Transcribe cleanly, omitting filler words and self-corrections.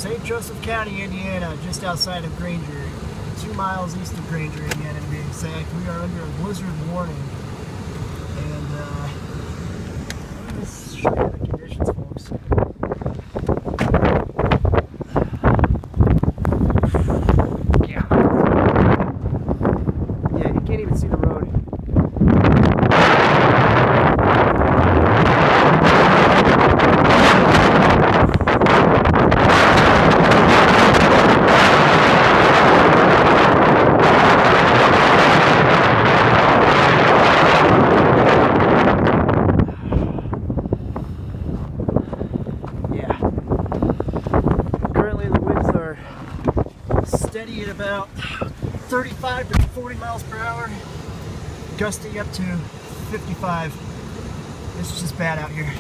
St. Joseph County, Indiana, just outside of Granger, 2 miles east of Granger, Indiana to be exact. We are under a blizzard warning, and let's show you the conditions, folks. Yeah, you can't even see the road. Steady at about 35 to 40 miles per hour, gusting up to 55. It's just bad out here.